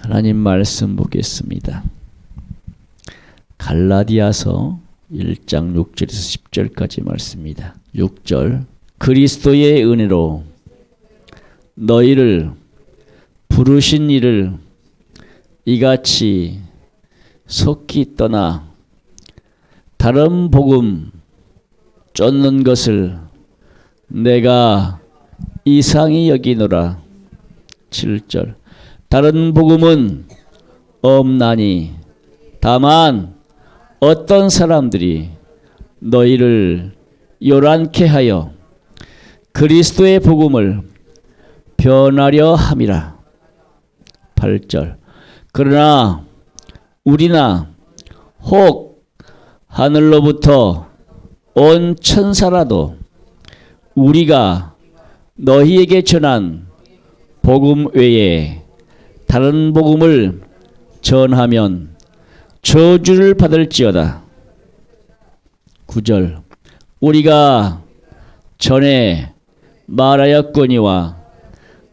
하나님 말씀 보겠습니다. 갈라디아서 1장 6절에서 10절까지 말씀입니다. 6절 그리스도의 은혜로 너희를 부르신 이를 이같이 속히 떠나 다른 복음 쫓는 것을 내가 이상히 여기노라. 7절 다른 복음은 없나니 다만 어떤 사람들이 너희를 요란케 하여 그리스도의 복음을 변하려 함이라. 8절 그러나 우리나 혹 하늘로부터 온 천사라도 우리가 너희에게 전한 복음 외에 다른 복음을 전하면 저주를 받을지어다. 9절 우리가 전에 말하였거니와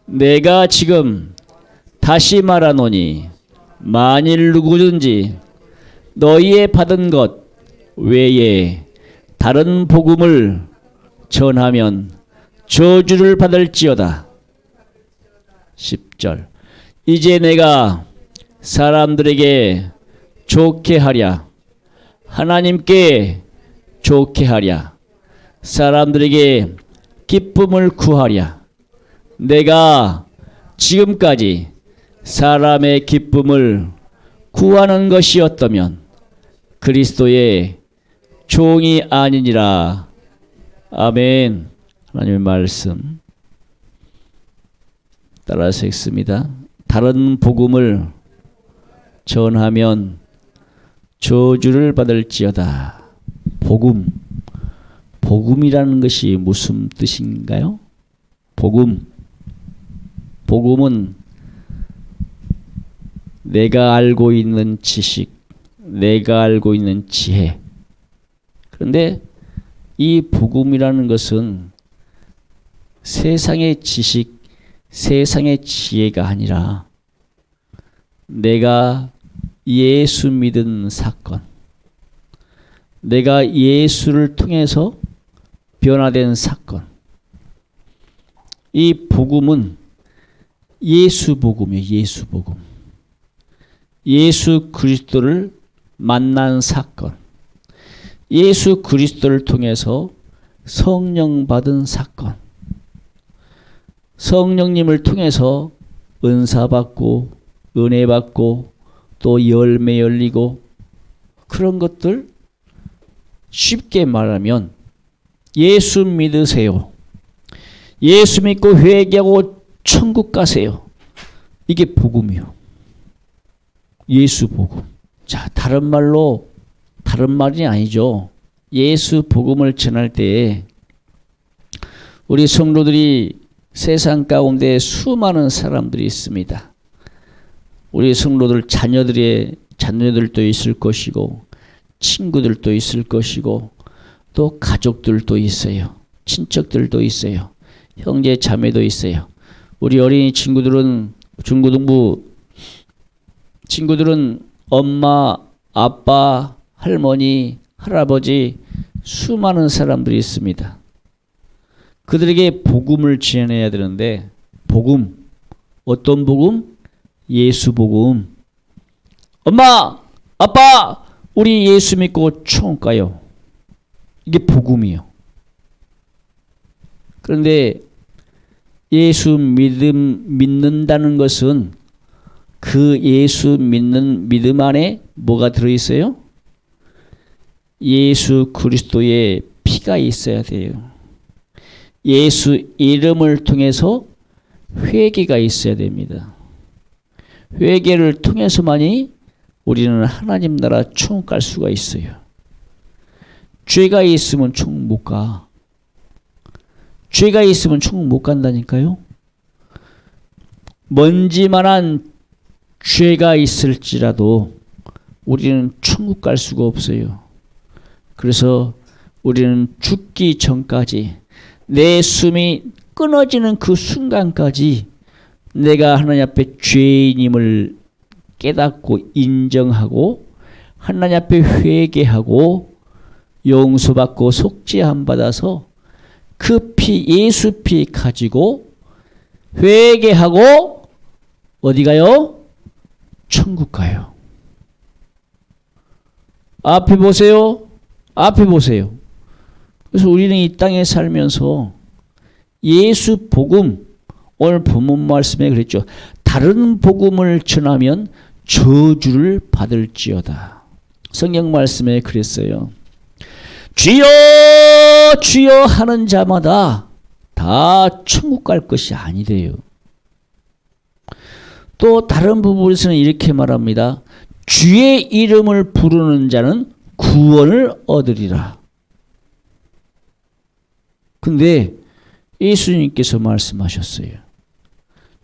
내가 지금 다시 말하노니 만일 누구든지 너희의 받은 것 외에 다른 복음을 전하면 저주를 받을지어다. 10절 이제 내가 사람들에게 좋게 하랴 하나님께 좋게 하랴 사람들에게 기쁨을 구하랴 내가 지금까지 사람의 기쁨을 구하는 것이었다면 그리스도의 종이 아니니라. 아멘. 하나님의 말씀 따라서 읽습니다. 다른 복음을 전하면 저주를 받을지어다. 복음이라는 것이 무슨 뜻인가요? 복음은 내가 알고 있는 지식, 내가 알고 있는 지혜. 그런데 이 복음이라는 것은 세상의 지식, 세상의 지혜가 아니라 내가 예수 믿은 사건, 내가 예수를 통해서 변화된 사건. 이 복음은 예수 복음이에요. 예수 복음. 예수 그리스도를 만난 사건. 예수 그리스도를 통해서 성령 받은 사건. 성령님을 통해서 은사 받고 은혜 받고 또 열매 열리고 그런 것들 쉽게 말하면 예수 믿으세요. 예수 믿고 회개하고 천국 가세요. 이게 복음이요. 예수 복음. 자, 다른 말이 아니죠. 예수 복음을 전할 때에 우리 성도들이 세상 가운데 수많은 사람들이 있습니다. 우리 성도들 자녀들도 있을 것이고 친구들도 있을 것이고 또 가족들도 있어요. 친척들도 있어요. 형제 자매도 있어요. 우리 어린이 친구들은 중고등부 친구들은 엄마, 아빠, 할머니, 할아버지 수많은 사람들이 있습니다. 그들에게 복음을 전해야 되는데 복음, 어떤 복음? 예수 복음. 엄마, 아빠, 우리 예수 믿고 천국 가요. 이게 복음이요. 그런데 예수 믿는다는 것은 그 예수 믿는 믿음 안에 뭐가 들어있어요? 예수 그리스도의 피가 있어야 돼요. 예수 이름을 통해서 회개가 있어야 됩니다. 회개를 통해서만이 우리는 하나님 나라 천국 갈 수가 있어요. 죄가 있으면 천국 못 가. 죄가 있으면 천국 못 간다니까요. 먼지만한 죄가 있을지라도 우리는 천국 갈 수가 없어요. 그래서 우리는 죽기 전까지 내 숨이 끊어지는 그 순간까지 내가 하나님 앞에 죄인임을 깨닫고 인정하고 하나님 앞에 회개하고 용서받고 속죄함 받아서 그 피, 예수 피 가지고 회개하고 어디 가요? 천국 가요. 앞에 보세요. 앞에 보세요. 그래서 우리는 이 땅에 살면서 예수 복음, 오늘 본문 말씀에 그랬죠. 다른 복음을 전하면 저주를 받을지어다. 성경 말씀에 그랬어요. 주여 주여 하는 자마다 다 천국 갈 것이 아니래요. 또 다른 부분에서는 이렇게 말합니다. 주의 이름을 부르는 자는 구원을 얻으리라. 근데 예수님께서 말씀하셨어요.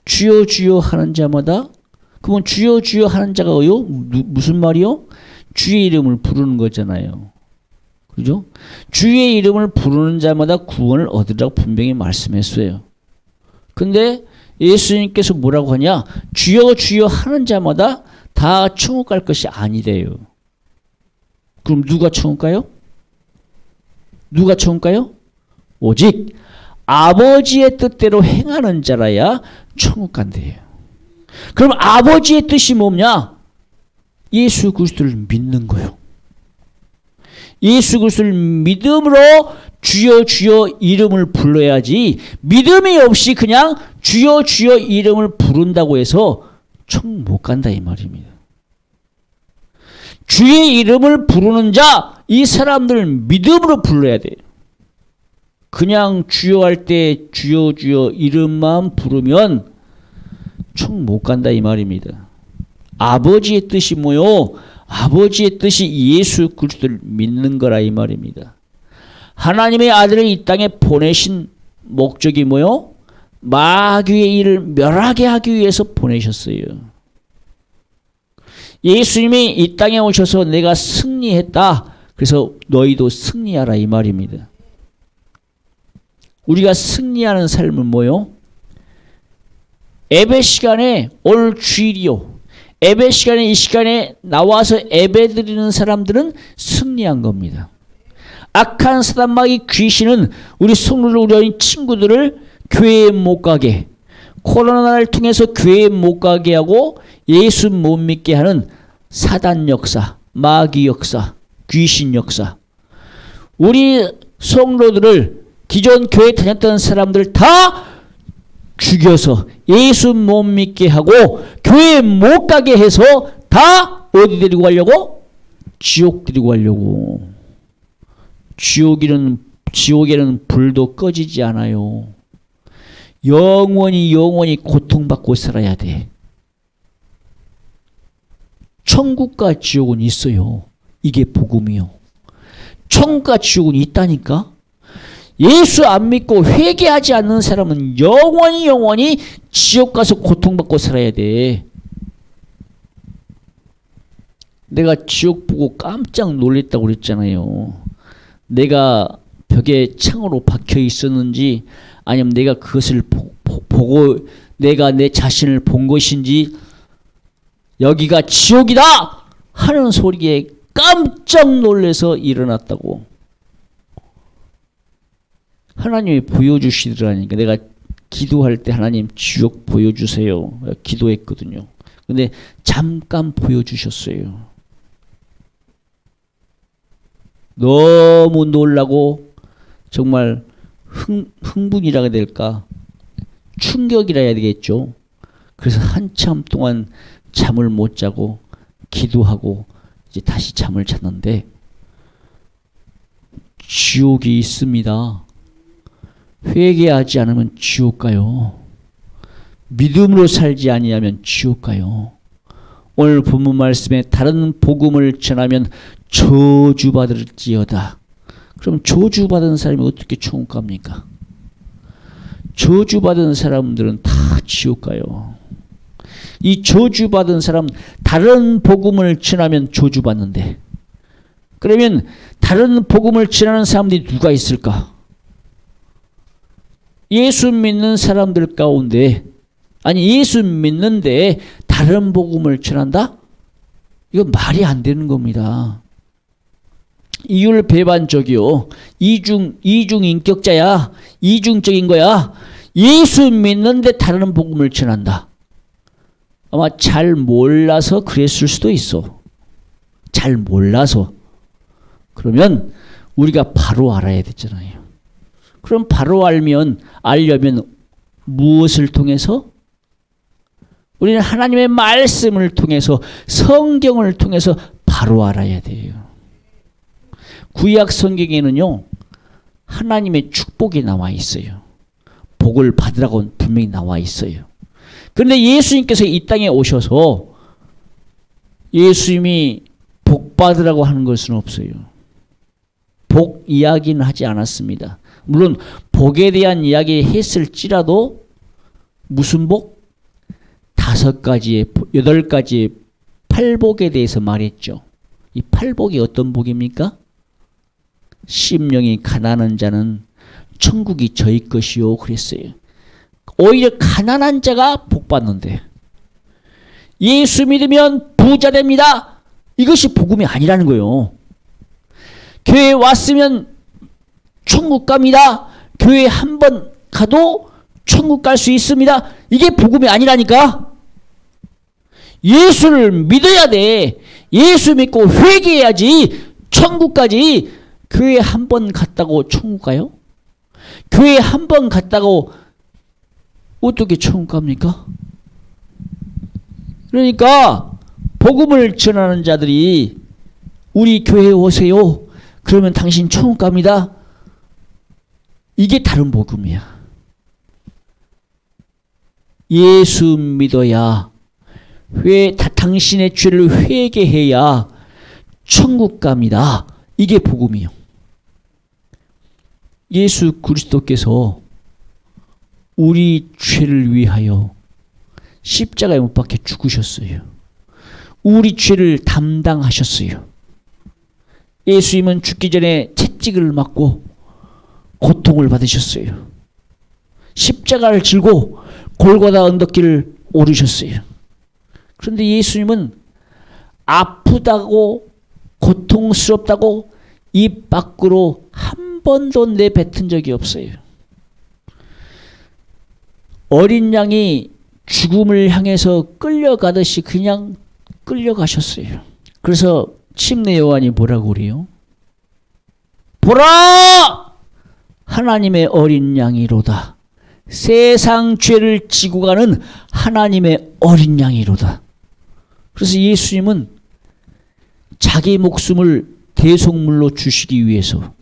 주여 주여 하는 자마다, 그러면 주여 주여 하는 자가 무슨 말이요? 주의 이름을 부르는 거잖아요. 그죠? 주의 이름을 부르는 자마다 구원을 얻으라고 분명히 말씀했어요. 근데 예수님께서 뭐라고 하냐? 주여 주여 하는 자마다 다 천국 갈 것이 아니래요. 그럼 누가 천국 가요? 누가 천국 가요? 오직 아버지의 뜻대로 행하는 자라야 천국 간대요. 그럼 아버지의 뜻이 뭐냐? 예수 그리스도를 믿는 거요. 예수 그리스도를 믿음으로 주여 주여 이름을 불러야지, 믿음이 없이 그냥 주여 주여 이름을 부른다고 해서 천국 못 간다 이 말입니다. 주의 이름을 부르는 자, 이 사람들 믿음으로 불러야 돼요. 그냥 주여 할 때 주여 주여 이름만 부르면 천국 못 간다 이 말입니다. 아버지의 뜻이 뭐요? 아버지의 뜻이 예수 그리스도를 믿는 거라 이 말입니다. 하나님의 아들을 이 땅에 보내신 목적이 뭐요? 마귀의 일을 멸하게 하기 위해서 보내셨어요. 예수님이 이 땅에 오셔서 내가 승리했다. 그래서 너희도 승리하라 이 말입니다. 우리가 승리하는 삶은 뭐요? 예배 시간에 오늘 주일이요. 예배 시간에 이 시간에 나와서 예배 드리는 사람들은 승리한 겁니다. 악한 사단 마귀 귀신은 우리 성도들, 우리 어린 친구들을 교회에 못 가게, 코로나를 통해서 교회에 못 가게 하고 예수 못 믿게 하는 사단 역사, 마귀 역사, 귀신 역사. 우리 성도들을, 기존 교회 다녔던 사람들 다 죽여서 예수 못 믿게 하고 교회 못 가게 해서 다 어디 데리고 가려고? 지옥 데리고 가려고. 지옥에는 불도 꺼지지 않아요. 영원히 고통받고 살아야 돼. 천국과 지옥은 있어요. 이게 복음이요. 천국과 지옥은 있다니까. 예수 안 믿고 회개하지 않는 사람은 영원히 지옥 가서 고통받고 살아야 돼. 내가 지옥 보고 깜짝 놀랐다고 그랬잖아요. 내가 벽에 창으로 박혀 있었는지, 아니면 내가 그것을 보고 내가 내 자신을 본 것인지, 여기가 지옥이다 하는 소리에 깜짝 놀라서 일어났다고. 하나님이 보여주시더라니까. 내가 기도할 때 하나님 지옥 보여주세요 기도했거든요. 근데 잠깐 보여주셨어요. 너무 놀라고 정말 흥분이라 해야 될까, 충격이라 해야 되겠죠. 그래서 한참 동안 잠을 못 자고 기도하고 이제 다시 잠을 잤는데, 지옥이 있습니다. 회개하지 않으면 지옥 가요. 믿음으로 살지 아니하면 지옥 가요. 오늘 본문 말씀에 다른 복음을 전하면 저주받을지어다. 그럼 저주받은 사람이 어떻게 천국 갑니까? 저주받은 사람들은 다 지옥 가요. 이 저주받은 사람, 다른 복음을 전하면 저주받는데, 그러면 다른 복음을 전하는 사람들이 누가 있을까? 예수 믿는 사람들 가운데, 아니 예수 믿는데 다른 복음을 전한다? 이거 말이 안 되는 겁니다. 이율배반적이요. 이중 인격자야. 이중적인 거야. 예수 믿는데 다른 복음을 전한다. 아마 잘 몰라서 그랬을 수도 있어. 잘 몰라서. 그러면 우리가 바로 알아야 되잖아요. 그럼 바로 알려면 무엇을 통해서? 우리는 하나님의 말씀을 통해서, 성경을 통해서 바로 알아야 돼요. 구약 성경에는요, 하나님의 축복이 나와 있어요. 복을 받으라고 분명히 나와 있어요. 그런데 예수님께서 이 땅에 오셔서 예수님이 복 받으라고 하는 것은 없어요. 복 이야기는 하지 않았습니다. 물론 복에 대한 이야기 했을지라도 무슨 복? 5가지의, 8가지의 팔복에 대해서 말했죠. 이 팔복이 어떤 복입니까? 심령이 가난한 자는 천국이 저희 것이요 그랬어요. 오히려 가난한 자가 복 받는데 예수 믿으면 부자 됩니다. 이것이 복음이 아니라는 거예요. 교회에 왔으면 천국 갑니다. 교회에 한 번 가도 천국 갈 수 있습니다. 이게 복음이 아니라니까. 예수를 믿어야 돼. 예수 믿고 회개해야지 천국까지. 교회에 한 번 갔다고 천국 가요? 교회에 한 번 갔다고 어떻게 천국 갑니까? 그러니까 복음을 전하는 자들이 우리 교회에 오세요. 그러면 당신 천국 갑니다. 이게 다른 복음이야. 예수 믿어야 당신의 죄를 회개해야 천국 갑니다. 이게 복음이요. 예수 그리스도께서 우리 죄를 위하여 십자가에 못 박혀 죽으셨어요. 우리 죄를 담당하셨어요. 예수님은 죽기 전에 채찍을 맞고 고통을 받으셨어요. 십자가를 질고 골고다 언덕길을 오르셨어요. 그런데 예수님은 아프다고 고통스럽다고 입 밖으로 한 번도 내뱉은 적이 없어요. 어린 양이 죽음을 향해서 끌려가듯이 그냥 끌려가셨어요. 그래서 침례 요한이 뭐라고 그래요? 보라! 하나님의 어린 양이로다. 세상 죄를 지고 가는 하나님의 어린 양이로다. 그래서 예수님은 자기 목숨을 대속물로 주시기 위해서,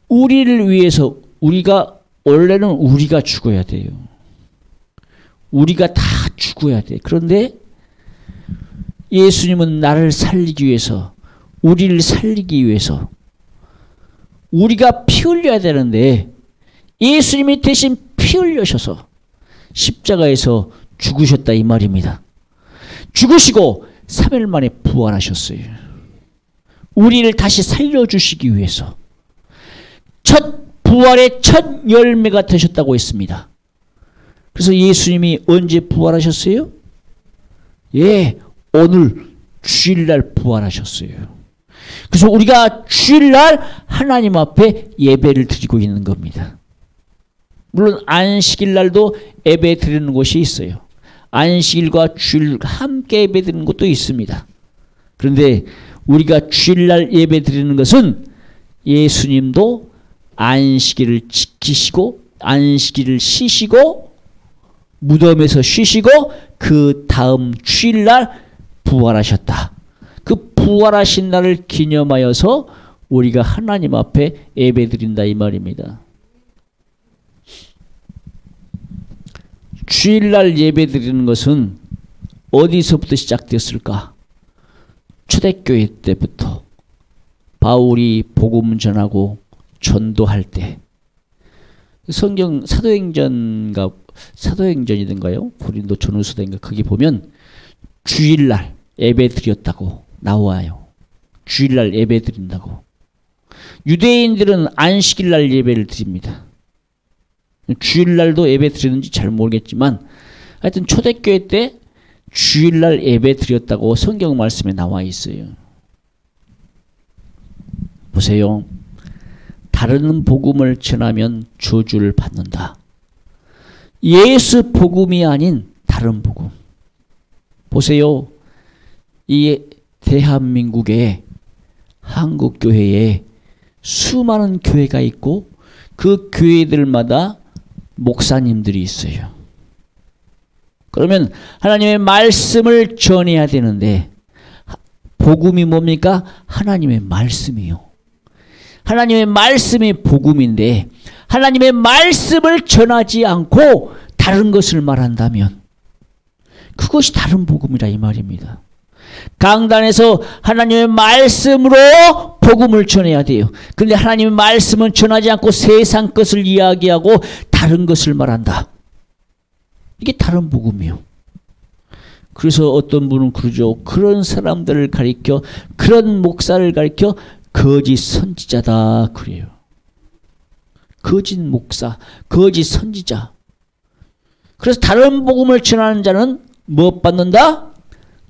우리를 위해서, 원래는 우리가 죽어야 돼요. 우리가 다 죽어야 돼. 그런데 예수님은 나를 살리기 위해서, 우리를 살리기 위해서 우리가 피 흘려야 되는데 예수님이 대신 피 흘려셔서 십자가에서 죽으셨다 이 말입니다. 죽으시고 3일 만에 부활하셨어요. 우리를 다시 살려주시기 위해서 부활의 첫 열매가 되셨다고 했습니다. 그래서 예수님이 언제 부활하셨어요? 예, 오늘 주일날 부활하셨어요. 그래서 우리가 주일날 하나님 앞에 예배를 드리고 있는 겁니다. 물론 안식일날도 예배 드리는 곳이 있어요. 안식일과 주일 함께 예배 드리는 곳도 있습니다. 그런데 우리가 주일날 예배 드리는 것은 예수님도 안식일을 지키시고 안식일을 쉬시고 무덤에서 쉬시고 그 다음 주일날 부활하셨다. 그 부활하신 날을 기념하여서 우리가 하나님 앞에 예배드린다 이 말입니다. 주일날 예배드리는 것은 어디서부터 시작됐을까? 초대교회 때부터 바울이 복음 전하고 전도할 때, 성경 사도행전이던가요? 고린도 전후서인가 거기 보면 주일날 예배 드렸다고 나와요. 주일날 예배 드린다고. 유대인들은 안식일날 예배를 드립니다. 주일날도 예배 드리는지 잘 모르겠지만 하여튼 초대교회 때 주일날 예배 드렸다고 성경 말씀에 나와 있어요. 보세요. 다른 복음을 전하면 저주를 받는다. 예수 복음이 아닌 다른 복음. 보세요. 이 대한민국에 한국교회에 수많은 교회가 있고 그 교회들마다 목사님들이 있어요. 그러면 하나님의 말씀을 전해야 되는데 복음이 뭡니까? 하나님의 말씀이요. 하나님의 말씀이 복음인데 하나님의 말씀을 전하지 않고 다른 것을 말한다면 그것이 다른 복음이라 이 말입니다. 강단에서 하나님의 말씀으로 복음을 전해야 돼요. 그런데 하나님의 말씀은 전하지 않고 세상 것을 이야기하고 다른 것을 말한다. 이게 다른 복음이요. 그래서 어떤 분은 그러죠. 그런 사람들을 가리켜, 그런 목사를 가리켜 거짓 선지자다 그래요. 거짓 목사, 거짓 선지자. 그래서 다른 복음을 전하는 자는 무엇 받는다?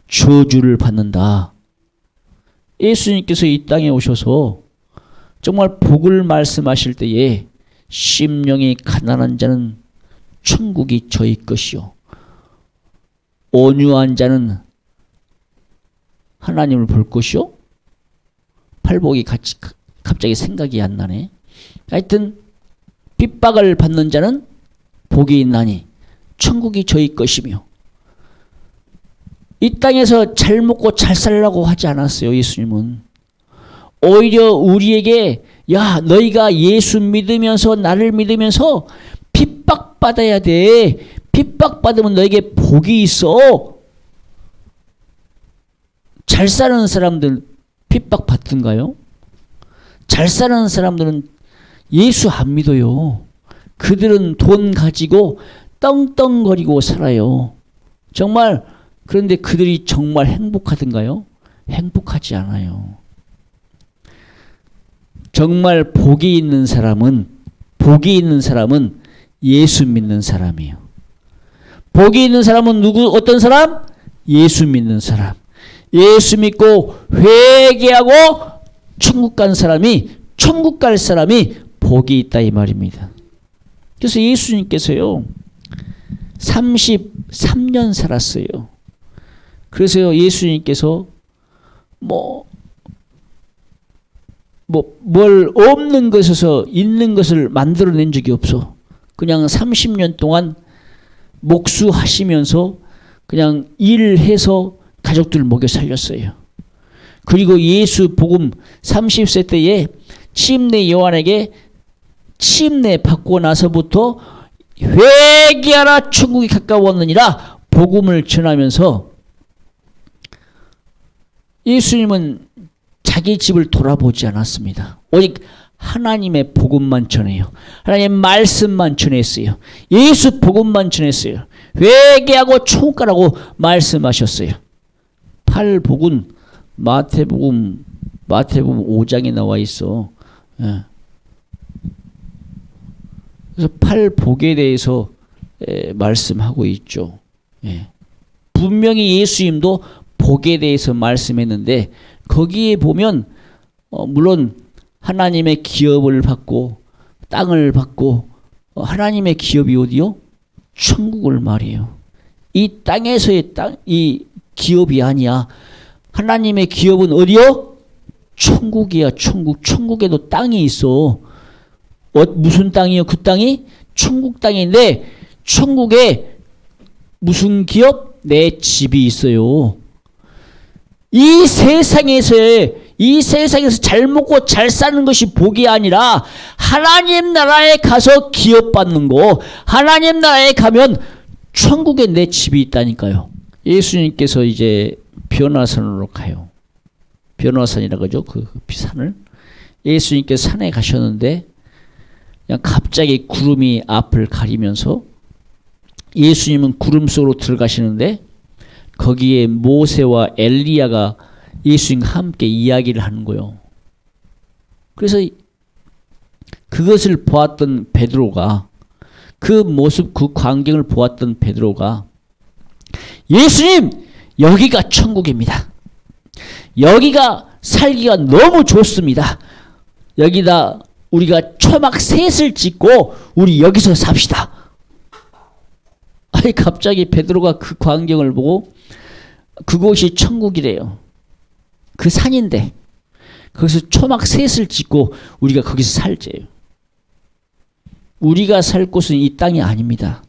저주를 받는다. 예수님께서 이 땅에 오셔서 정말 복을 말씀하실 때에 심령이 가난한 자는 천국이 저희 것이요 온유한 자는 하나님을 볼 것이요. 팔복이 갑자기 생각이 안 나네. 하여튼 핍박을 받는 자는 복이 있나니 천국이 저희 것이며, 이 땅에서 잘 먹고 잘 살라고 하지 않았어요. 예수님은 오히려 우리에게 야 너희가 예수 믿으면서 나를 믿으면서 핍박받아야 돼. 핍박받으면 너에게 복이 있어. 잘 사는 사람들 핍박받던가요? 잘 사는 사람들은 예수 안 믿어요. 그들은 돈 가지고 떵떵거리고 살아요. 정말. 그런데 그들이 정말 행복하던가요? 행복하지 않아요. 정말 복이 있는 사람은 예수 믿는 사람이에요. 복이 있는 사람은 어떤 사람? 예수 믿는 사람. 예수 믿고 회개하고 천국 갈 사람이 복이 있다 이 말입니다. 그래서 예수님께서요 33년 살았어요. 그래서 예수님께서 뭘 없는 것에서 있는 것을 만들어낸 적이 없어. 그냥 30년 동안 목수하시면서 그냥 일을 해서 가족들 먹여 살렸어요. 그리고 예수 복음 30세 때에 침례 요한에게 침례 받고 나서부터 회개하라 천국이 가까웠느니라 복음을 전하면서 예수님은 자기 집을 돌아보지 않았습니다. 오직 하나님의 복음만 전해요. 하나님의 말씀만 전했어요. 예수 복음만 전했어요. 회개하고 천국 가라고 말씀하셨어요. 팔복은 마태복음 5장에 나와 있어. 예. 그래서 팔복에 대해서 말씀하고 있죠. 예. 분명히 예수님도 복에 대해서 말씀했는데 거기에 보면 물론 하나님의 기업을 받고 땅을 받고 하나님의 기업이 어디요? 천국을 말이에요. 이 땅에서의 이 기업이 아니야. 하나님의 기업은 어디요? 천국이야. 천국에도 땅이 있어. 무슨 땅이요? 그 땅이 천국 땅인데 천국에 무슨 기업? 내 집이 있어요. 이 세상에서 잘 먹고 잘 사는 것이 복이 아니라 하나님 나라에 가서 기업 받는 거. 하나님 나라에 가면 천국에 내 집이 있다니까요. 예수님께서 이제 변화산으로 가요. 변화산이라고 하죠. 그 산을. 예수님께서 산에 가셨는데 그냥 갑자기 구름이 앞을 가리면서 예수님은 구름 속으로 들어가시는데 거기에 모세와 엘리야가 예수님과 함께 이야기를 하는 거예요. 그래서 그것을 보았던 베드로가 그 모습 그 광경을 보았던 베드로가 예수님, 여기가 천국입니다. 여기가 살기가 너무 좋습니다. 여기다 우리가 초막 셋을 짓고 우리 여기서 삽시다. 아니 갑자기 베드로가 그 광경을 보고 그곳이 천국이래요. 그 산인데 거기서 초막 셋을 짓고 우리가 거기서 살재요. 우리가 살 곳은 이 땅이 아닙니다.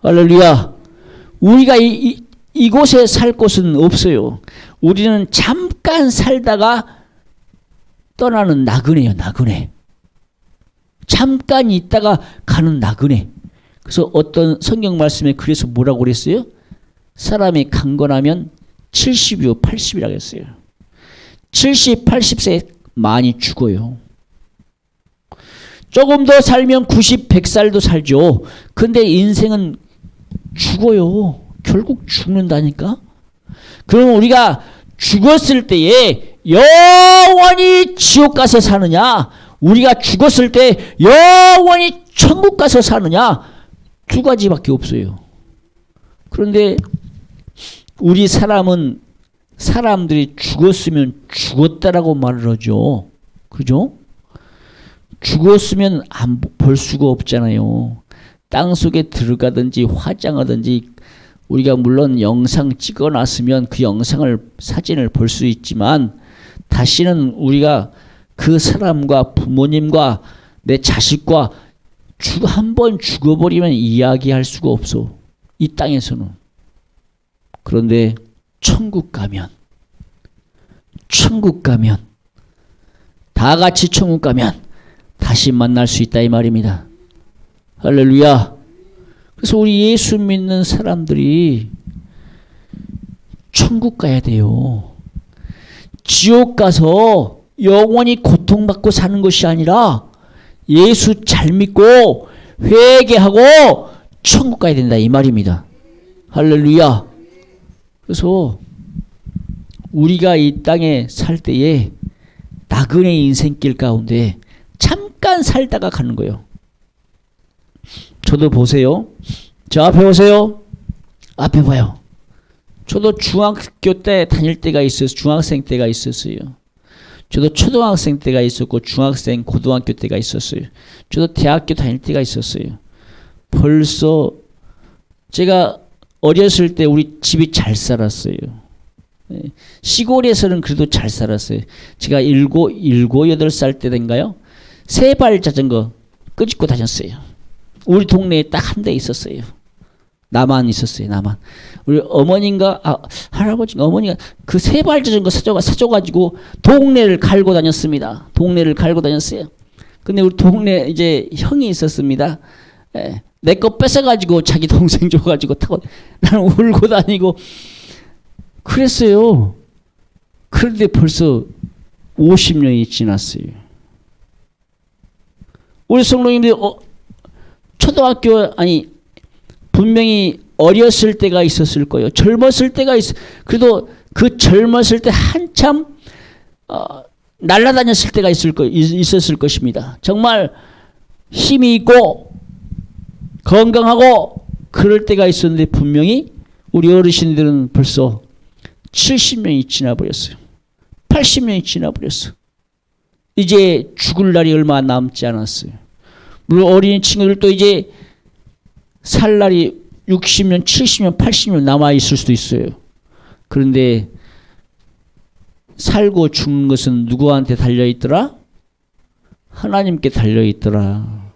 할렐루야. 우리가 이곳에 살 곳은 없어요. 우리는 잠깐 살다가 떠나는 나그네요. 나그네. 잠깐 있다가 가는 나그네. 그래서 어떤 성경 말씀에 그래서 뭐라고 그랬어요? 사람이 강건하면 70이요 80이라고 했어요. 70, 80세 많이 죽어요. 조금 더 살면 90, 100살도 살죠. 근데 인생은 죽어요. 결국 죽는다니까. 그럼 우리가 죽었을 때에 영원히 지옥 가서 사느냐, 우리가 죽었을 때 영원히 천국 가서 사느냐, 두 가지밖에 없어요. 그런데 우리 사람들이 죽었으면 죽었다라고 말을 하죠. 그죠? 죽었으면 안 볼 수가 없잖아요. 땅 속에 들어가든지 화장하든지 우리가 물론 영상 찍어놨으면 그 사진을 볼 수 있지만 다시는 우리가 그 사람과 부모님과 내 자식과 한번 죽어버리면 이야기할 수가 없어. 이 땅에서는. 그런데 천국 가면 다 같이 천국 가면 다시 만날 수 있다 이 말입니다. 할렐루야. 그래서 우리 예수 믿는 사람들이 천국 가야 돼요. 지옥 가서 영원히 고통받고 사는 것이 아니라 예수 잘 믿고 회개하고 천국 가야 된다 이 말입니다. 할렐루야. 그래서 우리가 이 땅에 살 때에 나그네 인생길 가운데 잠깐 살다가 가는 거예요. 저도 보세요. 저 앞에 보세요. 앞에 봐요. 저도 중학교 때 다닐 때가 있었어요. 중학생 때가 있었어요. 저도 초등학생 때가 있었고 중학생, 고등학교 때가 있었어요. 저도 대학교 다닐 때가 있었어요. 벌써 제가 어렸을 때 우리 집이 잘 살았어요. 시골에서는 그래도 잘 살았어요. 제가 7, 8살 때 된가요? 세발 자전거 끄집고 다녔어요. 우리 동네에 딱 한 대 있었어요. 나만 있었어요. 나만. 우리 어머니인가 할아버지인가 어머니가 그 세발 자전거 사줘가지고 동네를 갈고 다녔습니다. 동네를 갈고 다녔어요. 근데 우리 동네 이제 형이 있었습니다. 내 거 뺏어가지고 자기 동생 줘가지고 타고 나는 울고 다니고 그랬어요. 그런데 벌써 50년이 지났어요. 우리 성도님들이 초등학교 분명히 어렸을 때가 있었을 거예요. 젊었을 때가 그래도 그 젊었을 때 한참 날아다녔을 때가 있었을 것입니다. 정말 힘이 있고 건강하고 그럴 때가 있었는데 분명히 우리 어르신들은 벌써 70년이 지나버렸어요. 80년이 지나버렸어. 이제 죽을 날이 얼마 남지 않았어요. 물론 어린 친구들도 이제 살 날이 60년, 70년, 80년 남아있을 수도 있어요. 그런데 살고 죽는 것은 누구한테 달려있더라? 하나님께 달려있더라.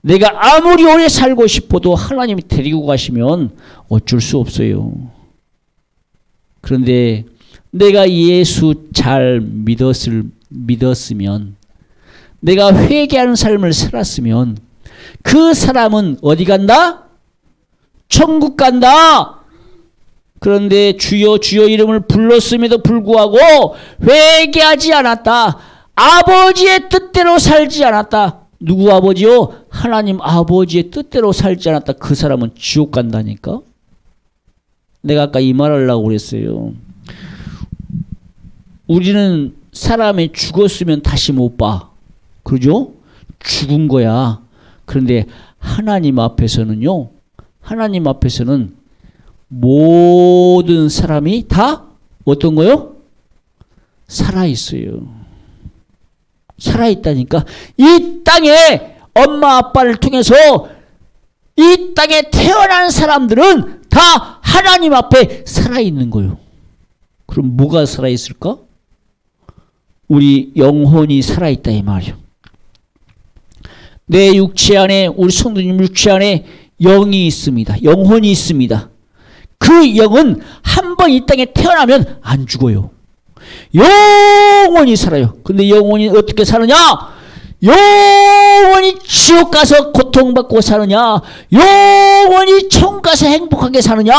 내가 아무리 오래 살고 싶어도 하나님이 데리고 가시면 어쩔 수 없어요. 그런데 내가 예수 잘 믿었으면 내가 회개하는 삶을 살았으면 그 사람은 어디 간다? 천국 간다. 그런데 주여 주여 이름을 불렀음에도 불구하고 회개하지 않았다. 아버지의 뜻대로 살지 않았다. 누구 아버지요? 하나님 아버지의 뜻대로 살지 않았다. 그 사람은 지옥 간다니까. 내가 아까 이 말 하려고 그랬어요. 우리는 사람이 죽었으면 다시 못 봐. 그죠? 죽은 거야. 그런데 하나님 앞에서는요. 하나님 앞에서는 모든 사람이 다 어떤 거요? 살아있어요. 살아있다니까. 이 땅에 엄마 아빠를 통해서 이 땅에 태어난 사람들은 다 하나님 앞에 살아있는 거예요. 그럼 뭐가 살아있을까? 우리 영혼이 살아있다 이 말이요. 내 육체 안에, 우리 성도님 육체 안에 영이 있습니다. 영혼이 있습니다. 그 영은 한 번 이 땅에 태어나면 안 죽어요. 영원히 살아요. 근데 영혼이 어떻게 사느냐? 영원히 지옥 가서 고통받고 사느냐? 영원히 천국 가서 행복하게 사느냐?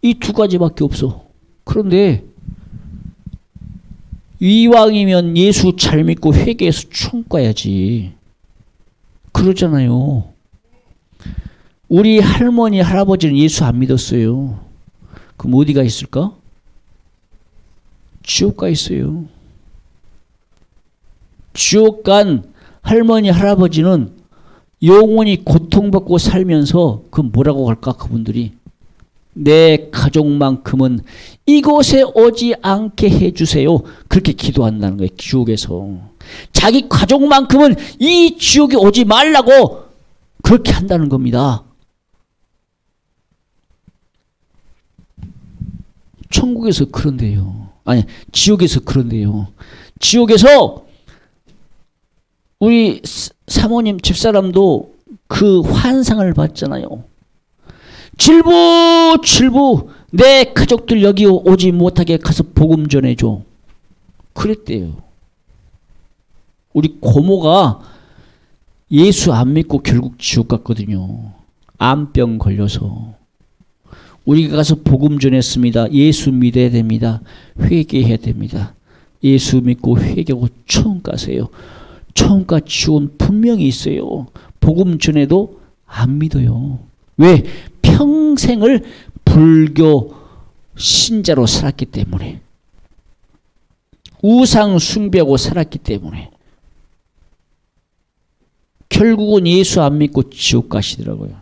이 두 가지밖에 없어. 그런데 이왕이면 예수 잘 믿고 회개해서 천국 가야지. 그러잖아요. 우리 할머니 할아버지는 예수 안 믿었어요. 그럼 어디가 있을까? 지옥 가 있어요. 지옥 간 할머니 할아버지는 영원히 고통받고 살면서 그 뭐라고 할까 그분들이? 내 가족만큼은 이곳에 오지 않게 해주세요. 그렇게 기도한다는 거예요. 지옥에서. 자기 가족만큼은 이 지옥에 오지 말라고 그렇게 한다는 겁니다. 천국에서 그런데요. 아니, 지옥에서 그런데요. 지옥에서 우리 사모님 집사람도 그 환상을 봤잖아요. 질부 내 가족들 여기 오지 못하게 가서 복음 전해줘. 그랬대요. 우리 고모가 예수 안 믿고 결국 지옥 갔거든요. 암병 걸려서. 우리가 가서 복음 전했습니다. 예수 믿어야 됩니다. 회개해야 됩니다. 예수 믿고 회개하고 천국 가세요. 천국과 지옥은 분명히 있어요. 복음 전해도 안 믿어요. 왜? 평생을 불교 신자로 살았기 때문에. 우상 숭배하고 살았기 때문에. 결국은 예수 안 믿고 지옥 가시더라고요.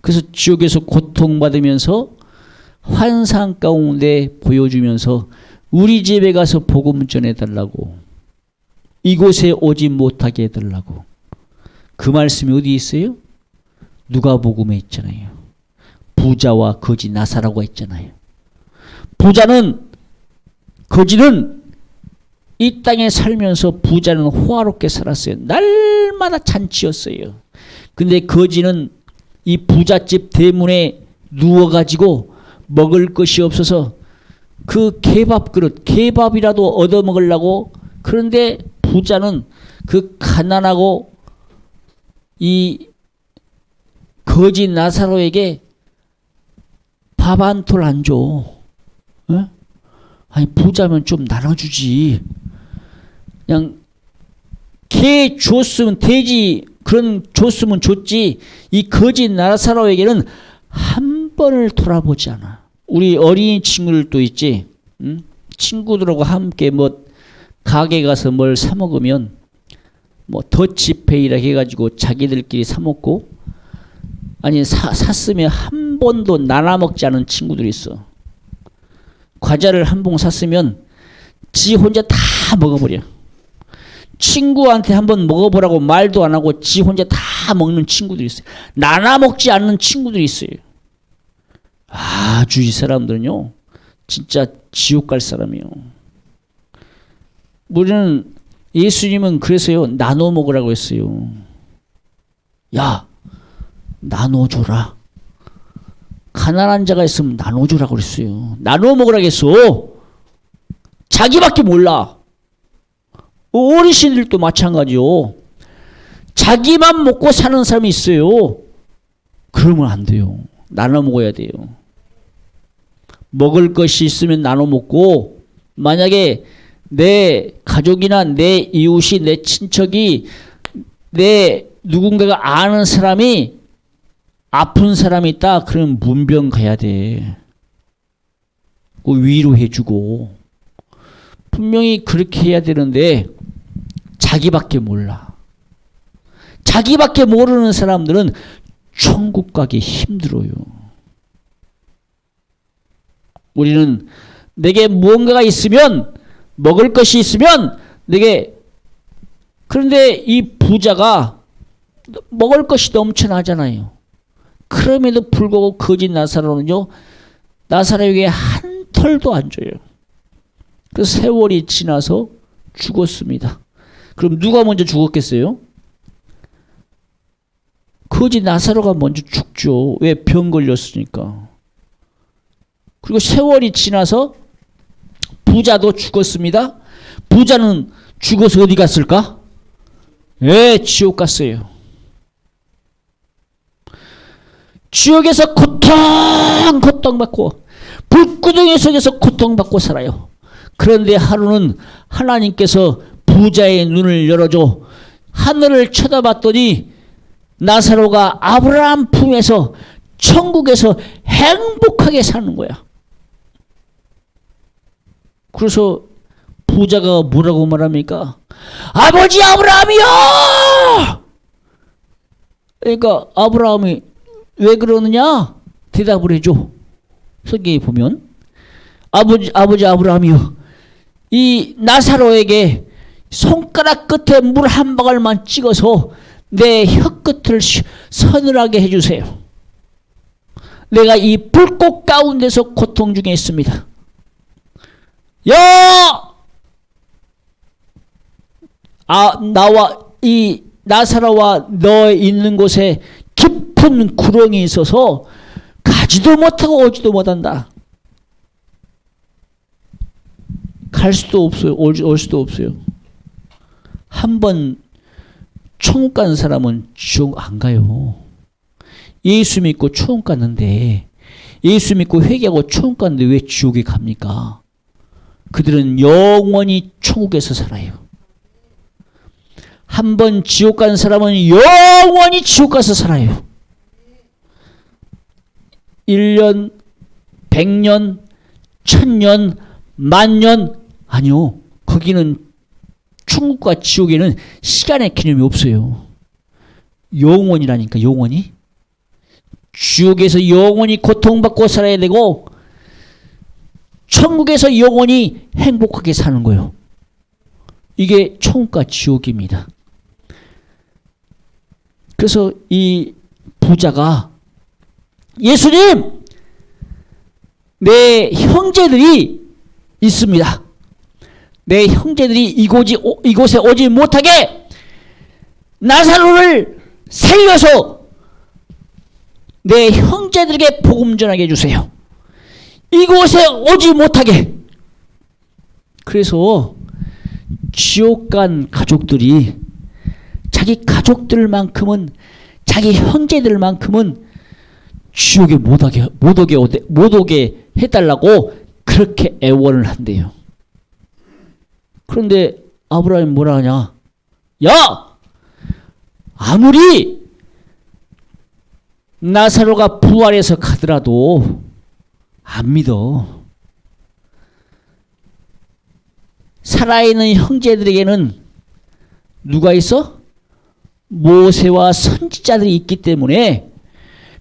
그래서 지옥에서 고통받으면서 환상 가운데 보여주면서 우리 집에 가서 복음 전해달라고, 이곳에 오지 못하게 해달라고. 그 말씀이 어디 있어요? 누가복음에 있잖아요. 부자와 거지 나사라고 했잖아요. 부자는, 거지는 이 땅에 살면서 부자는 호화롭게 살았어요. 날마다 잔치였어요. 근데 거지는 이 부잣집 대문에 누워가지고 먹을 것이 없어서 그 케밥 그릇, 케밥이라도 얻어먹으려고. 그런데 부자는 그 가난하고 이 거지 나사로에게 밥 한 톨 안 줘. 어? 아니 부자면 좀 나눠주지. 그냥 개 줬으면 돼지 그런 줬으면 줬지. 이 거지 나사로에게는 한 번을 돌아보지 않아. 우리 어린이 친구들도 있지. 응? 친구들하고 함께 뭐 가게 가서 뭘 사 먹으면 뭐 더치페이라 해가지고 자기들끼리 사 먹고, 아니 샀으면 한 번도 나눠 먹지 않은 친구들이 있어. 과자를 한 봉 샀으면 지 혼자 다 먹어버려. 친구한테 한번 먹어보라고 말도 안 하고 지 혼자 다 먹는 친구들이 있어요. 나눠 먹지 않는 친구들이 있어요. 아주 이 사람들은요 진짜 지옥 갈 사람이에요. 우리는 예수님은 그래서요 나눠 먹으라고 했어요. 야 나눠줘라. 가난한 자가 있으면 나눠주라고 그랬어요. 나눠 먹으라고 했어. 자기밖에 몰라. 어르신들도 마찬가지요. 자기만 먹고 사는 사람이 있어요. 그러면 안 돼요. 나눠 먹어야 돼요. 먹을 것이 있으면 나눠 먹고, 만약에 내 가족이나 내 이웃이, 내 친척이, 내 누군가가 아는 사람이 아픈 사람이 있다. 그러면 문병 가야 돼. 위로해주고. 분명히 그렇게 해야 되는데 자기밖에 몰라. 자기밖에 모르는 사람들은 천국 가기 힘들어요. 우리는 내게 무언가가 있으면, 먹을 것이 있으면 내게, 그런데 이 부자가 먹을 것이 넘쳐나잖아요. 그럼에도 불구하고 거짓 나사로는요, 나사로에게 한 털도 안 줘요. 그 세월이 지나서 죽었습니다. 그럼 누가 먼저 죽었겠어요? 거짓 나사로가 먼저 죽죠. 왜? 병 걸렸으니까. 그리고 세월이 지나서 부자도 죽었습니다. 부자는 죽어서 어디 갔을까? 예, 지옥 갔어요. 지옥에서 고통받고 불구덩이 속에서 고통받고 살아요. 그런데 하루는 하나님께서 부자의 눈을 열어줘 하늘을 쳐다봤더니 나사로가 아브라함 품에서 천국에서 행복하게 사는 거야. 그래서 부자가 뭐라고 말합니까? 아버지 아브라함이요! 그러니까 아브라함이 왜 그러느냐? 대답을 해줘. 성경에 보면 아버지 아브라함이요, 이 나사로에게 손가락 끝에 물 한 방울만 찍어서 내 혀끝을 서늘하게 해주세요. 내가 이 불꽃 가운데서 고통 중에 있습니다. 나와 이 나사로와 너 있는 곳에 깊은 구렁이 있어서 가지도 못하고 오지도 못한다. 갈 수도 없어요. 올 수도 없어요. 한번 천국 가는 사람은 지옥 안 가요. 예수 믿고 천국 갔는데, 예수 믿고 회개하고 천국 갔는데 왜 지옥에 갑니까? 그들은 영원히 천국에서 살아요. 한번 지옥 간 사람은 영원히 지옥 가서 살아요. 1년, 100년, 1000년, 10,000년, 아니요. 거기는 천국과 지옥에는 시간의 개념이 없어요. 영원이라니까, 영원히. 지옥에서 영원히 고통받고 살아야 되고 천국에서 영원히 행복하게 사는 거예요. 이게 천국과 지옥입니다. 그래서 이 부자가 예수님, 내 형제들이 있습니다. 내 형제들이 이곳에 오지 못하게 나사로를 살려서 내 형제들에게 복음 전하게 해주세요. 이곳에 오지 못하게. 그래서 지옥 간 가족들이 자기 가족들만큼은, 자기 형제들만큼은 지옥에 못 오게 해달라고 그렇게 애원을 한대요. 그런데 아브라함이 뭐라 하냐? 야! 아무리 나사로가 부활해서 가더라도 안 믿어. 살아있는 형제들에게는 누가 있어? 모세와 선지자들이 있기 때문에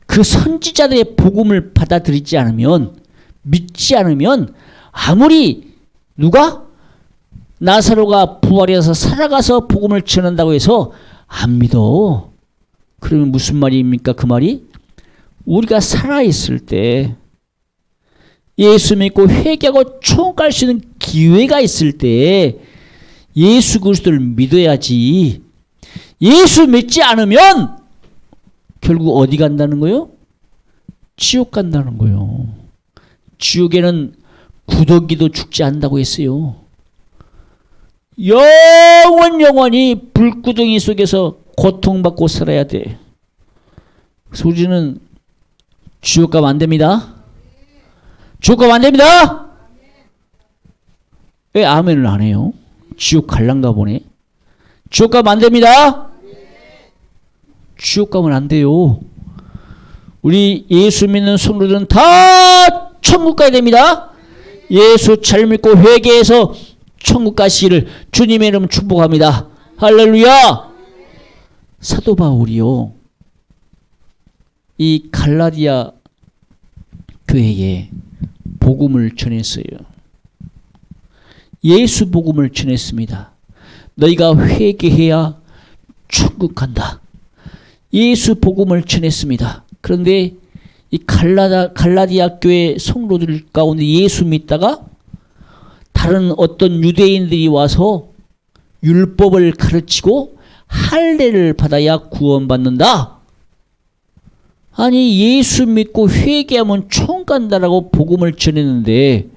그 선지자들의 복음을 받아들이지 않으면, 믿지 않으면, 아무리 누가 나사로가 부활해서 살아가서 복음을 전한다고 해서 안 믿어. 그러면 무슨 말입니까? 그 말이 우리가 살아있을 때, 예수 믿고 회개하고 천국 갈 수 있는 기회가 있을 때 예수 그리스도를 믿어야지. 예수 믿지 않으면 결국 어디 간다는 거요? 지옥 간다는 거요. 지옥에는 구더기도 죽지 않는다고 했어요. 영원히 불구덩이 속에서 고통받고 살아야 돼. 그래서 우리는 지옥 가면 안 됩니다. 지옥 가면 안 됩니다. 왜 아멘을 안 해요? 지옥 갈란가 보네. 지옥 가면 안 됩니다. 지옥 가면 안 돼요. 우리 예수 믿는 성도들은 다 천국 가야 됩니다. 예수 잘 믿고 회개해서 천국 가시기를 주님의 이름 축복합니다. 할렐루야. 사도 바울이요, 이 갈라디아 교회에 복음을 전했어요. 예수 복음을 전했습니다. 너희가 회개해야 천국 간다. 예수 복음을 전했습니다. 그런데 이 갈라디아 교회 성도들 가운데 예수 믿다가 다른 어떤 유대인들이 와서 율법을 가르치고 할례를 받아야 구원받는다. 아니 예수 믿고 회개하면 천국 간다라고 복음을 전했는데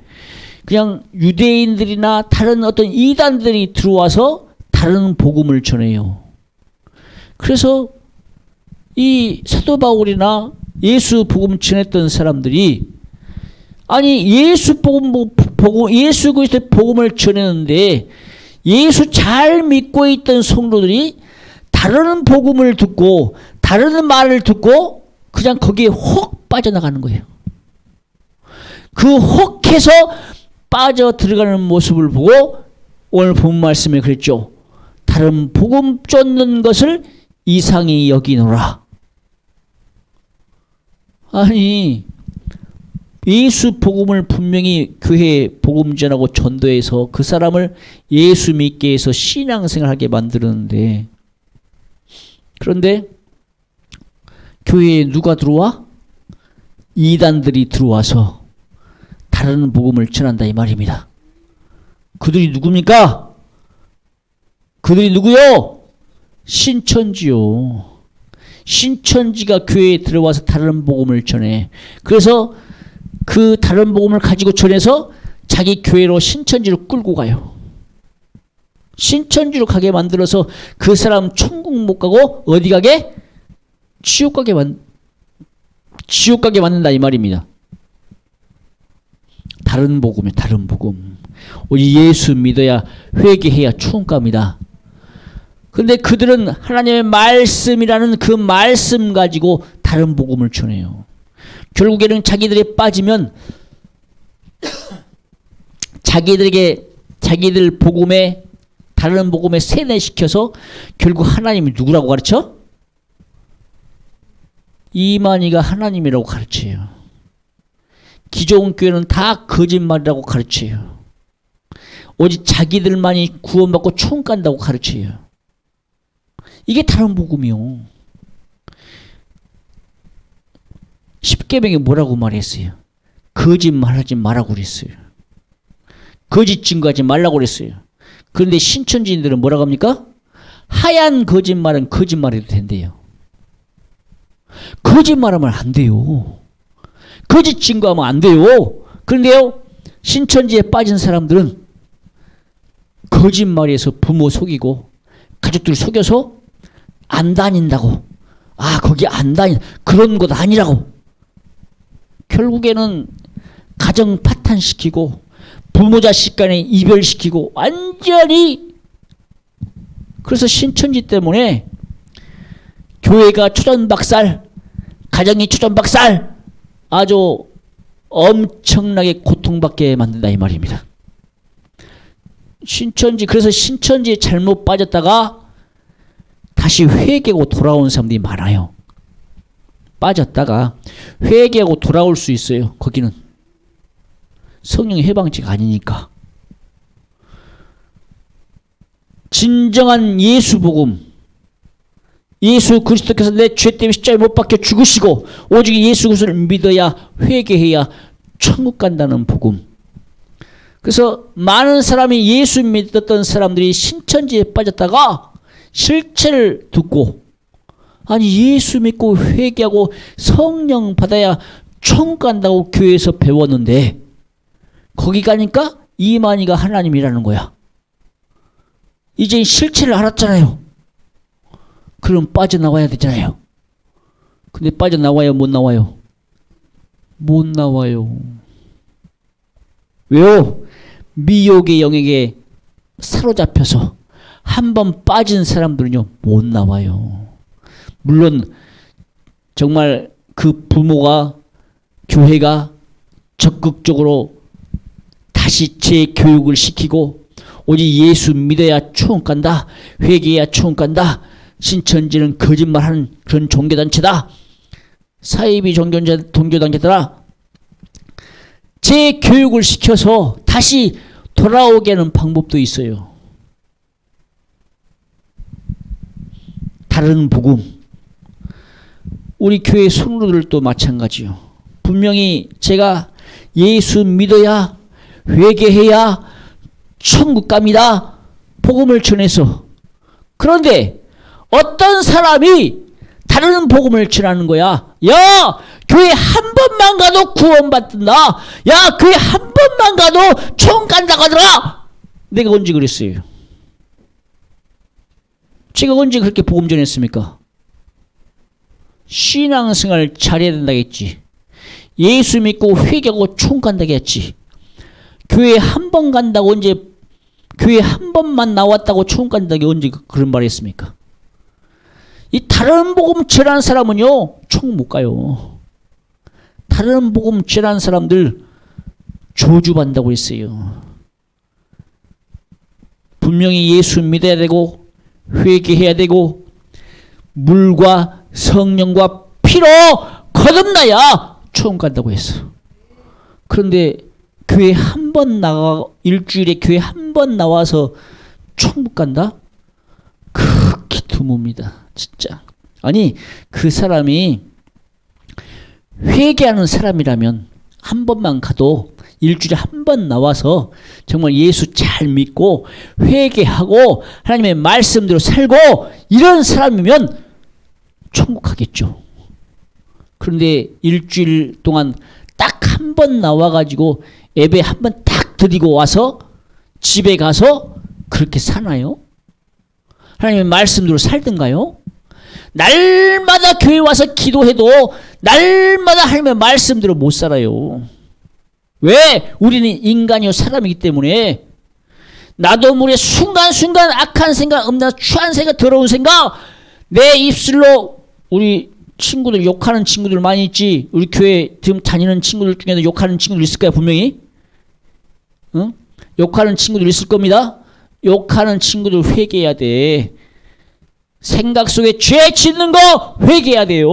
그냥 유대인들이나 다른 어떤 이단들이 들어와서 다른 복음을 전해요. 그래서 이 사도 바울이나 예수 복음 전했던 사람들이 아니 예수 예수 그리스도의 복음을 전했는데 예수 잘 믿고 있던 성도들이 다른 복음을 듣고 다른 말을 듣고 그냥 거기에 혹 빠져나가는 거예요. 그 혹해서 빠져 들어가는 모습을 보고 오늘 본 말씀에 그랬죠. 다른 복음 쫓는 것을 이상히 여기노라. 아니 예수 복음을 분명히 교회에 복음 전하고 전도해서 그 사람을 예수 믿게 해서 신앙생활하게 만드는데 그런데 교회에 누가 들어와? 이단들이 들어와서 다른 복음을 전한다 이 말입니다. 그들이 누굽니까? 그들이 누구요? 신천지요. 신천지가 교회에 들어와서 다른 복음을 전해. 그래서 그 다른 복음을 가지고 전해서 자기 교회로 신천지로 끌고 가요. 신천지로 가게 만들어서 그 사람 천국 못 가고 어디 가게? 지옥 가게 만든다 이 말입니다. 다른 복음이에요. 다른 복음. 오직 예수 믿어야 회개해야 천국 갑니다. 근데 그들은 하나님의 말씀이라는 그 말씀 가지고 다른 복음을 전해요. 결국에는 자기들이 빠지면 자기들 복음에 다른 복음에 세뇌시켜서 결국 하나님이 누구라고 가르쳐? 이만희가 하나님이라고 가르쳐요. 기존 교회는 다 거짓말이라고 가르쳐요. 오직 자기들만이 구원받고 천국 간다고 가르쳐요. 이게 다른 복음이요. 십계명에 뭐라고 말했어요? 거짓말하지 말라고 그랬어요. 거짓 증거하지 말라고 그랬어요. 그런데 신천지인들은 뭐라고 합니까? 하얀 거짓말은 거짓말해도 된대요. 거짓말하면 안 돼요. 거짓 증거하면 안 돼요. 그런데요, 신천지에 빠진 사람들은 거짓말에서 부모 속이고 가족들 속여서 안 다닌다고. 아, 거기 안 그런 것 아니라고. 결국에는 가정 파탄시키고 부모 자식 간에 이별시키고 완전히. 그래서 신천지 때문에 교회가 초전박살, 가정이 초전박살, 아주 엄청나게 고통받게 만든다 이 말입니다. 그래서 신천지에 잘못 빠졌다가 다시 회개하고 돌아온 사람들이 많아요. 빠졌다가 회개하고 돌아올 수 있어요. 거기는 성령 해방제가 아니니까. 진정한 예수 복음, 예수 그리스도께서 내 죄 때문에 십자가에 못 박혀 죽으시고 오직 예수 그리스도를 믿어야 회개해야 천국 간다는 복음. 그래서 많은 사람이 예수 믿었던 사람들이 신천지에 빠졌다가 실체를 듣고 아니 예수 믿고 회개하고 성령 받아야 천국 간다고 교회에서 배웠는데 거기 가니까 이만희가 하나님이라는 거야. 이제 실체를 알았잖아요. 그럼 빠져나와야 되잖아요. 근데 빠져나와요? 못 나와요? 못 나와요. 왜요? 미혹의 영에게 사로잡혀서 한번 빠진 사람들은요 못 나와요. 물론 정말 그 부모가 교회가 적극적으로 다시 재교육을 시키고 오직 예수 믿어야 천국 간다, 회개해야 천국 간다, 신천지는 거짓말하는 그런 종교단체다, 사이비 종교단체더라, 재교육을 시켜서 다시 돌아오게 하는 방법도 있어요. 다른 복음. 우리 교회 성도들도 마찬가지요. 분명히 제가 예수 믿어야, 회개해야 천국 갑니다. 복음을 전해서. 그런데 어떤 사람이 다른 복음을 전하는 거야. 야, 교회 한 번만 가도 구원받는다. 야, 교회 한 번만 가도 총 간다고 하더라. 내가 언제 그랬어요? 제가 언제 그렇게 복음 전했습니까? 신앙생활 잘해야 된다겠지. 예수 믿고 회개하고 총 간다겠지. 교회 한 번 간다고 언제, 교회 한 번만 나왔다고 총 간다고 언제 그런 말 했습니까? 이 다른 복음 전하는 사람은요, 총 못 가요. 다른 복음 전하는 사람들 저주받는다고 했어요. 분명히 예수 믿어야 되고 회개해야 되고 물과 성령과 피로 거듭나야 총 간다고 했어. 그런데 교회 한 번 나가, 일주일에 교회 한 번 나와서 천국 간다? 극히 드뭅니다. 진짜. 아니, 그 사람이 회개하는 사람이라면 한 번만 가도 일주일에 한 번 나와서 정말 예수 잘 믿고 회개하고 하나님의 말씀대로 살고 이런 사람이면 천국 가겠죠. 그런데 일주일 동안 딱 한 번 나와가지고 예배 한 번 딱 드리고 와서 집에 가서 그렇게 사나요? 하나님의 말씀대로 살든가요? 날마다 교회 와서 기도해도 날마다 하나님의 말씀대로 못 살아요. 왜? 우리는 인간이요 사람이기 때문에. 나도 모르게 순간순간 악한 생각, 취한 생각, 더러운 생각, 내 입술로 우리 친구들 욕하는 친구들 많이 있지. 우리 교회 지금 다니는 친구들 중에도 욕하는 친구들 있을 거야 분명히. 응? 욕하는 친구들 있을 겁니다. 욕하는 친구들 회개해야 돼. 생각 속에 죄 짓는 거 회개해야 돼요.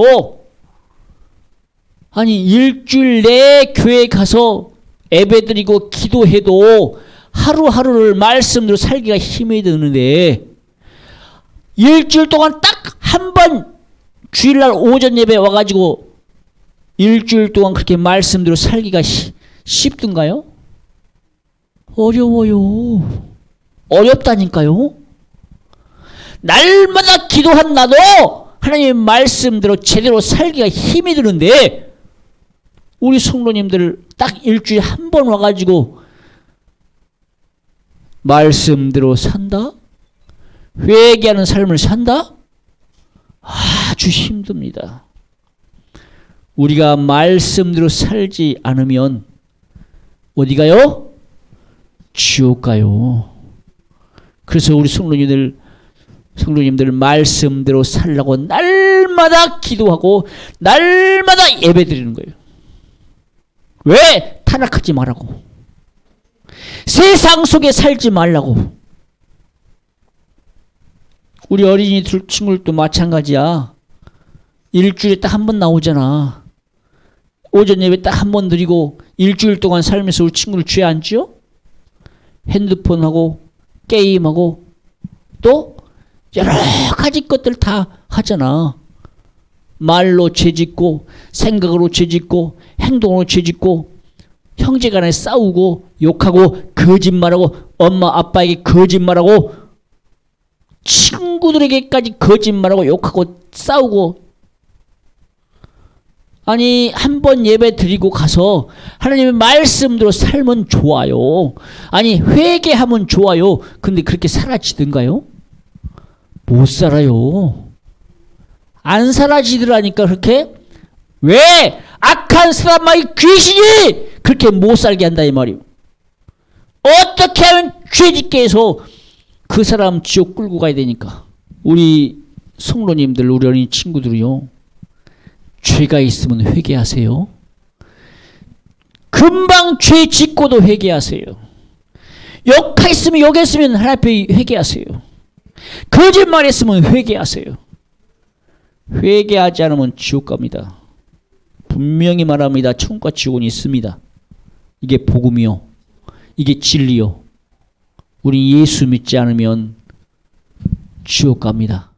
아니 일주일 내에 교회 가서 예배드리고 기도해도 하루하루를 말씀대로 살기가 힘이 드는데 일주일 동안 딱 한 번 주일날 오전 예배 와가지고 일주일 동안 그렇게 말씀대로 살기가 쉽든가요? 어려워요. 어렵다니까요. 날마다 기도한 나도 하나님의 말씀대로 제대로 살기가 힘이 드는데 우리 성도님들 딱 일주일에 한 번 와가지고 말씀대로 산다? 회개하는 삶을 산다? 아주 힘듭니다. 우리가 말씀대로 살지 않으면 어디 가요? 지옥 가요. 그래서 우리 성도님들 말씀대로 살라고 날마다 기도하고 날마다 예배드리는 거예요. 왜? 타락하지 말라고. 세상 속에 살지 말라고. 우리 어린이 친구들도 마찬가지야. 일주일에 딱 한 번 나오잖아. 오전 예배 딱 한 번 드리고 일주일 동안 살면서 우리 친구들 죄 안 지어? 핸드폰하고 게임하고 또 여러 가지 것들 다 하잖아. 말로 죄짓고 생각으로 죄짓고 행동으로 죄짓고 형제간에 싸우고 욕하고 거짓말하고 엄마 아빠에게 거짓말하고 친구들에게까지 거짓말하고 욕하고 싸우고. 아니 한 번 예배 드리고 가서 하나님의 말씀대로 살면 좋아요. 아니 회개하면 좋아요. 근데 그렇게 사라지던가요? 못 살아요. 안 사라지더라니까 그렇게. 왜? 악한 사람만이 귀신이 그렇게 못 살게 한다 이 말이요. 어떻게 하면 죄짓게 해서 그 사람 지옥 끌고 가야 되니까. 우리 성도님들 우리 어린이 친구들이요. 죄가 있으면 회개하세요. 금방 죄 짓고도 회개하세요. 욕했으면 욕했으면 하나님 앞에 회개하세요. 거짓말했으면 회개하세요. 회개하지 않으면 지옥 갑니다. 분명히 말합니다. 천국과 지옥은 있습니다. 이게 복음이요. 이게 진리요. 우리 예수 믿지 않으면 지옥 갑니다.